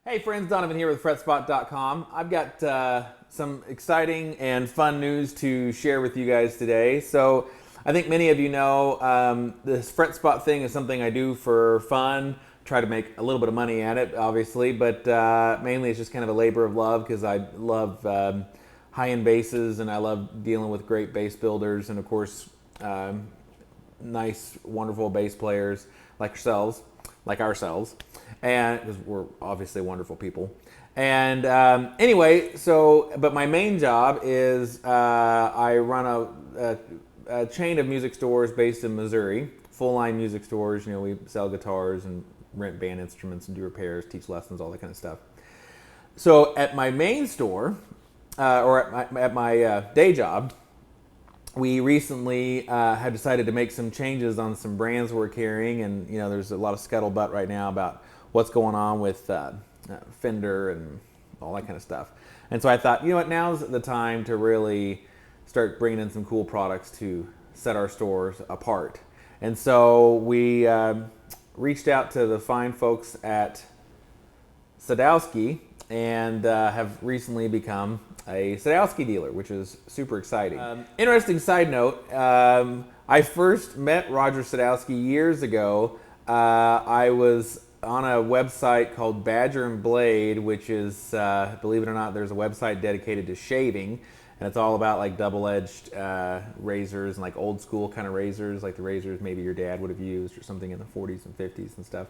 Hey friends, Donovan here with FretSpot.com. I've got some exciting and fun news to share with you guys today. So I think many of you know this FretSpot thing is something I do for fun, try to make a little bit of money at it obviously, but mainly it's just kind of a labor of love because I love high-end basses and I love dealing with great bass builders and of course nice, wonderful bass players like ourselves, and because we're obviously wonderful people. And anyway, but my main job is I run a chain of music stores based in Missouri, full-line music stores. You know, we sell guitars and rent band instruments and do repairs, teach lessons, all that kind of stuff. So at my main store, or at my day job, we recently had decided to make some changes on some brands we're carrying, and you know, there's a lot of scuttlebutt right now about what's going on with Fender and all that kind of stuff. And so I thought, you know what, now's the time to really start bringing in some cool products to set our stores apart. And so we reached out to the fine folks at Sadowsky and have recently become a Sadowsky dealer, which is super exciting. Interesting side note, I first met Roger Sadowsky years ago. I was on a website called Badger and Blade, which is, believe it or not, there's a website dedicated to shaving, and it's all about like double-edged razors and like old school kind of razors, like the razors maybe your dad would have used or something in the 40s and 50s and stuff.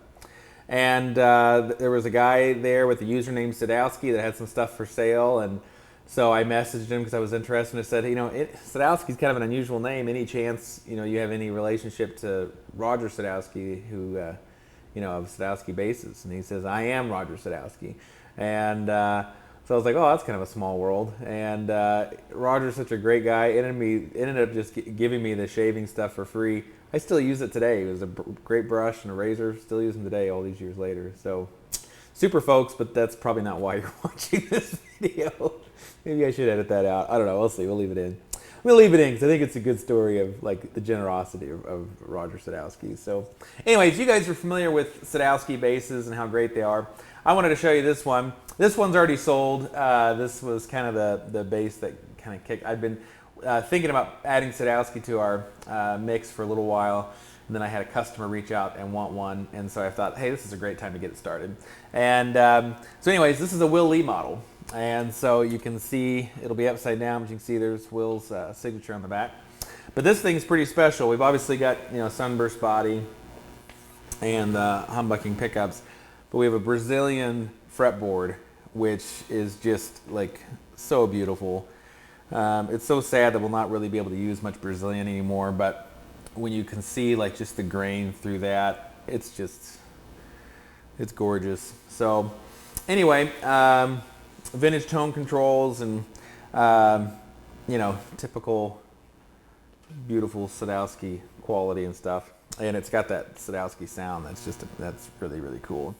And there was a guy there with the username Sadowsky that had some stuff for sale, and so I messaged him because I was interested and I said, you know, Sadowsky's kind of an unusual name. Any chance, you know, you have any relationship to Roger Sadowsky, who, you know, of Sadowsky basses? And he says, I am Roger Sadowsky. And so I was like, oh, that's kind of a small world. And Roger's such a great guy. Ended up just giving me the shaving stuff for free. I still use it today. It was a great brush and a razor. Still use them today, all these years later. So, super folks, but that's probably not why you're watching this video. Maybe I should edit that out. I don't know. We'll see. We'll leave it in. We'll leave it in because I think it's a good story of like the generosity of Roger Sadowsky. So, anyways, you guys are familiar with Sadowsky basses and how great they are. I wanted to show you this one. This one's already sold. This was kind of the bass that kind of kicked. I've been thinking about adding Sadowsky to our mix for a little while, and then I had a customer reach out and want one, and so I thought, hey, this is a great time to get it started. And so anyways, this is a Will Lee model, and so you can see it'll be upside down, but you can see there's Will's signature on the back. But this thing's pretty special. We've obviously got, you know, sunburst body and humbucking pickups, but we have a Brazilian fretboard, which is just like so beautiful. It's so sad that we'll not really be able to use much Brazilian anymore, but when you can see like just the grain through that, it's gorgeous. So anyway, vintage tone controls and you know, typical beautiful Sadowsky quality and stuff, and it's got that Sadowsky sound that's really, really cool.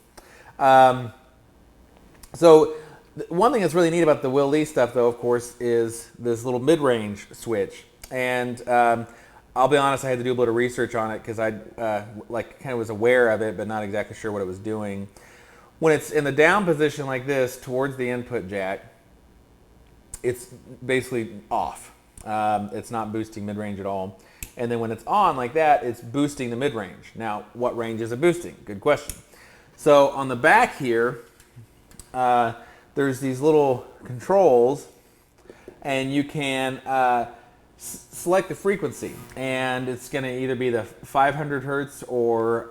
So one thing that's really neat about the Will Lee stuff, though, of course, is this little mid-range switch. And I'll be honest, I had to do a little research on it because I like kind of was aware of it, but not exactly sure what it was doing. When it's in the down position like this, towards the input jack, it's basically off. It's not boosting mid-range at all. And then when it's on like that, it's boosting the mid-range. Now, what range is it boosting? Good question. So on the back here, there's these little controls, and you can select the frequency, and it's going to either be the 500 hertz or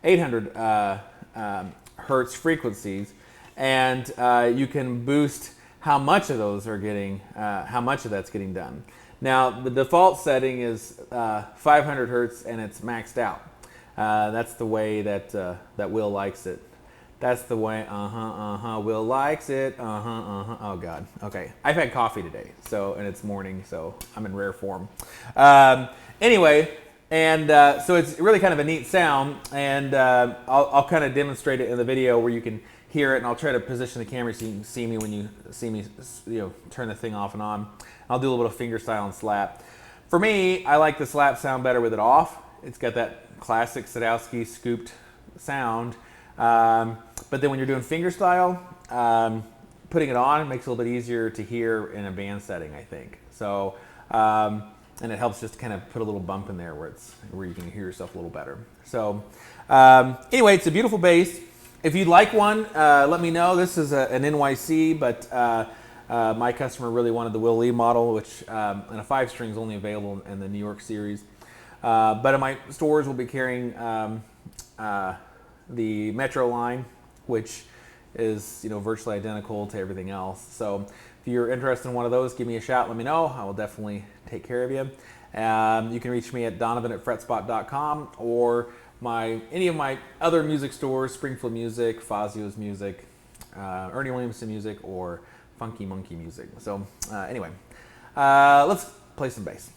800 hertz frequencies, and you can boost how much of those are getting, how much of that's getting done. Now, the default setting is 500 hertz, and it's maxed out. That's the way that that Will likes it. That's the way, Will likes it, oh God, okay. I've had coffee today, and it's morning, so I'm in rare form. Anyway, and so it's really kind of a neat sound, and I'll kind of demonstrate it in the video where you can hear it, and I'll try to position the camera so you can see me when you see me, you know, turn the thing off and on. I'll do a little bit of fingerstyle and slap. For me, I like the slap sound better with it off. It's got that classic Sadowsky scooped sound. But then when you're doing fingerstyle, putting it on makes it a little bit easier to hear in a band setting, I think. So, and it helps just kind of put a little bump in there where you can hear yourself a little better. So, anyway, it's a beautiful bass. If you'd like one, let me know. This is an NYC, but my customer really wanted the Will Lee model, which and a 5-string is only available in the New York series. But in my stores, we'll be carrying the Metro line, which is virtually identical to everything else. So if you're interested in one of those, give me a shout. Let me know. I will definitely take care of you. You can reach me at donovan@FretSpot.com or any of my other music stores: Springfield Music, Fazio's Music, Ernie Williamson Music, or Funky Monkey Music. So anyway, let's play some bass.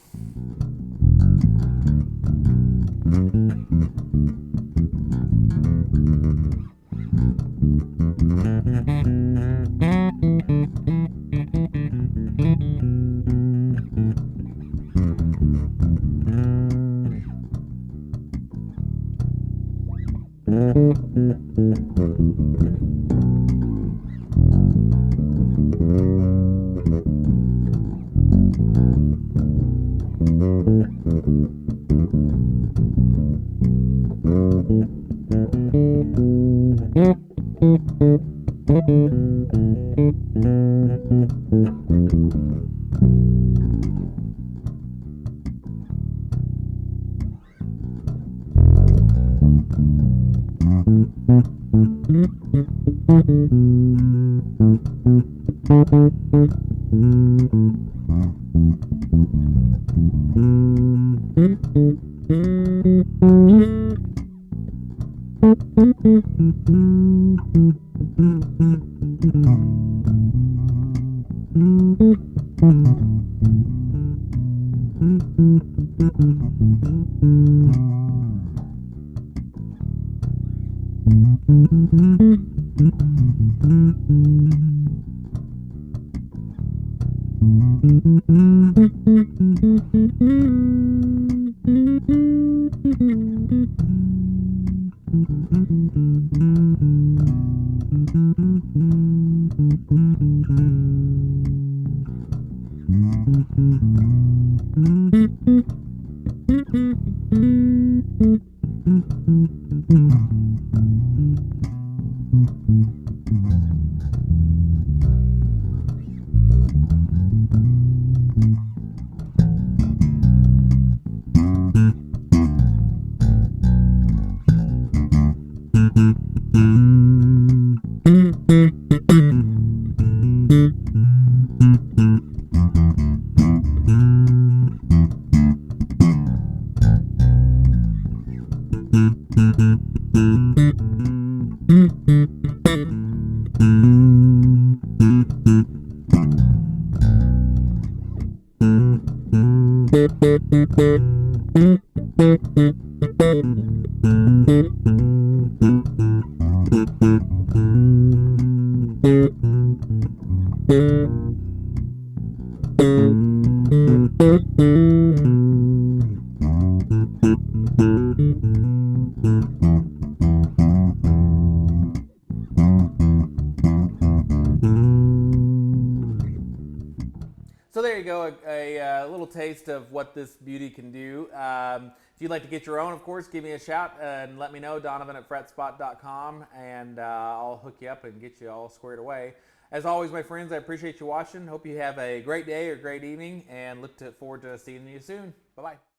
So there you go, a little taste of what this beauty can do. If you'd like to get your own, of course, give me a shout and let me know, donovan@fretspot.com, and I'll hook you up and get you all squared away. As always, my friends, I appreciate you watching. Hope you have a great day or great evening, and look forward to seeing you soon. Bye-bye.